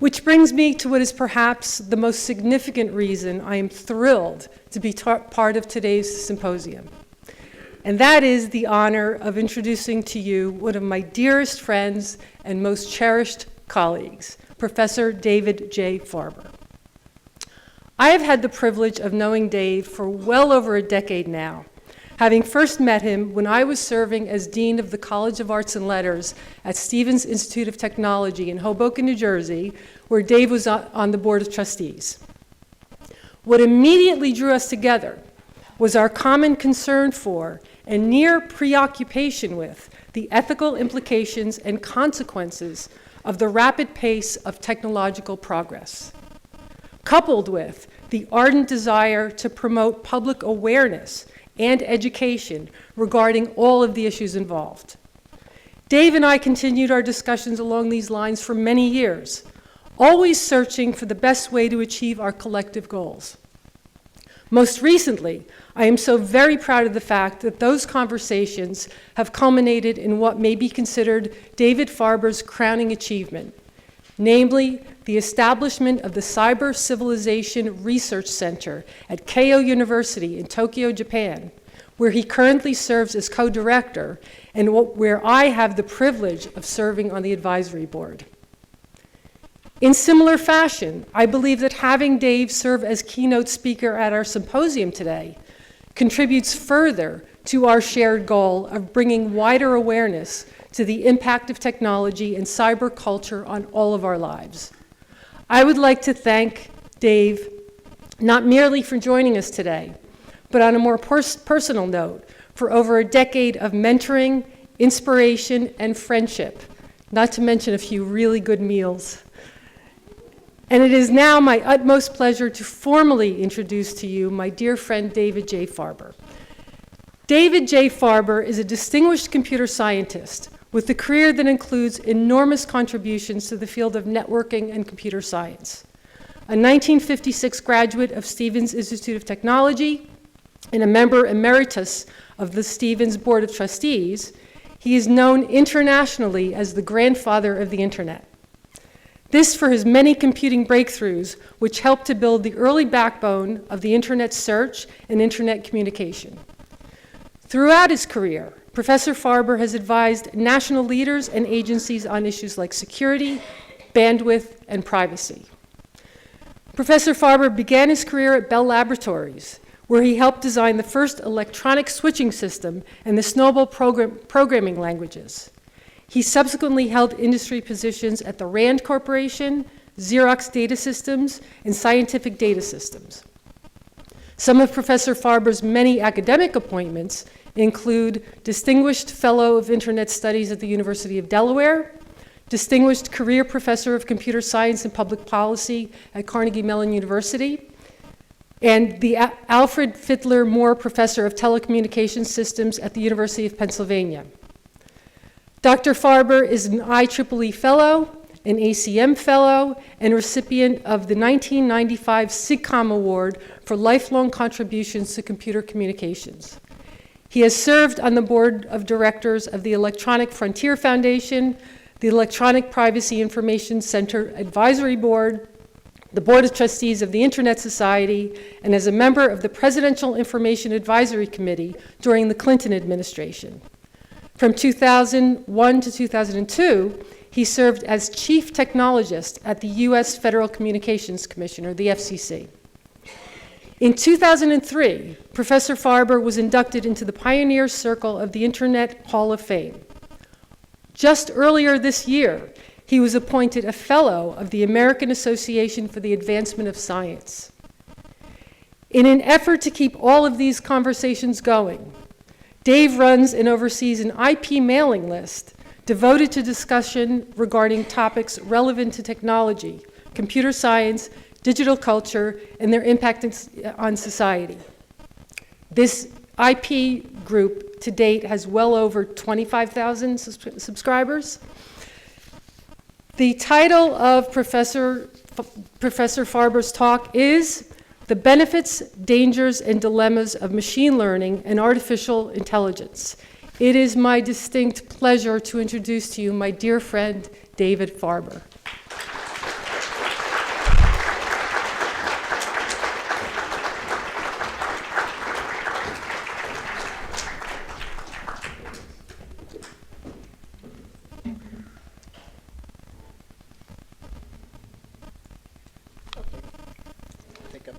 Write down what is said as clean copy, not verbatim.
Which brings me to what is perhaps the most significant reason I am thrilled to be part of today's symposium. And that is the honor of introducing to you one of my dearest friends and most cherished colleagues, Professor David J. Farber. I have had the privilege of knowing Dave for well over a decade now, having first met him when I was serving as Dean of the College of Arts and Letters at Stevens Institute of Technology in Hoboken, New Jersey, where Dave was on the Board of Trustees. What immediately drew us together was our common concern for and near preoccupation with the ethical implications and consequences of the rapid pace of technological progress, coupled with the ardent desire to promote public awareness and education regarding all of the issues involved. Dave and I continued our discussions along these lines for many years, always searching for the best way to achieve our collective goals. Most recently, I am so very proud of the fact that those conversations have culminated in what may be considered David Farber's crowning achievement, namely the establishment of the Cyber Civilization Research Center at Keio University in Tokyo, Japan, where he currently serves as co-director and where I have the privilege of serving on the advisory board. In similar fashion, I believe that having Dave serve as keynote speaker at our symposium today contributes further to our shared goal of bringing wider awareness to the impact of technology and cyber culture on all of our lives. I would like to thank Dave not merely for joining us today, but on a more personal note, for over a decade of mentoring, inspiration, and friendship, not to mention a few really good meals. And it is now my utmost pleasure to formally introduce to you my dear friend David J. Farber. David J. Farber is a distinguished computer scientist with a career that includes enormous contributions to the field of networking and computer science. A 1956 graduate of Stevens Institute of Technology and a member emeritus of the Stevens Board of Trustees, he is known internationally as the grandfather of the Internet. This for his many computing breakthroughs, which helped to build the early backbone of the Internet search and Internet communication. Throughout his career, Professor Farber has advised national leaders and agencies on issues like security, bandwidth, and privacy. Professor Farber began his career at Bell Laboratories, where he helped design the first electronic switching system and the Snowball programming languages. He subsequently held industry positions at the RAND Corporation, Xerox Data Systems, and Scientific Data Systems. Some of Professor Farber's many academic appointments include Distinguished Fellow of Internet Studies at the University of Delaware, Distinguished Career Professor of Computer Science and Public Policy at Carnegie Mellon University, and the Alfred Fittler Moore Professor of Telecommunications Systems at the University of Pennsylvania. Dr. Farber is an IEEE Fellow, an ACM Fellow, and recipient of the 1995 SIGCOMM Award for lifelong contributions to computer communications. He has served on the board of directors of the Electronic Frontier Foundation, the Electronic Privacy Information Center Advisory Board, the Board of Trustees of the Internet Society, and as a member of the Presidential Information Advisory Committee during the Clinton administration. From 2001 to 2002, he served as Chief Technologist at the U.S. Federal Communications Commission, or the FCC. In 2003, Professor Farber was inducted into the Pioneer Circle of the Internet Hall of Fame. Just earlier this year, he was appointed a Fellow of the American Association for the Advancement of Science. In an effort to keep all of these conversations going, Dave runs and oversees an IP mailing list devoted to discussion regarding topics relevant to technology, computer science, digital culture, and their impact on society. This IP group to date has well over 25,000 subscribers. The title of Professor Farber's talk is The Benefits, Dangers, and Dilemmas of Machine Learning and Artificial Intelligence. It is my distinct pleasure to introduce to you my dear friend, David Farber.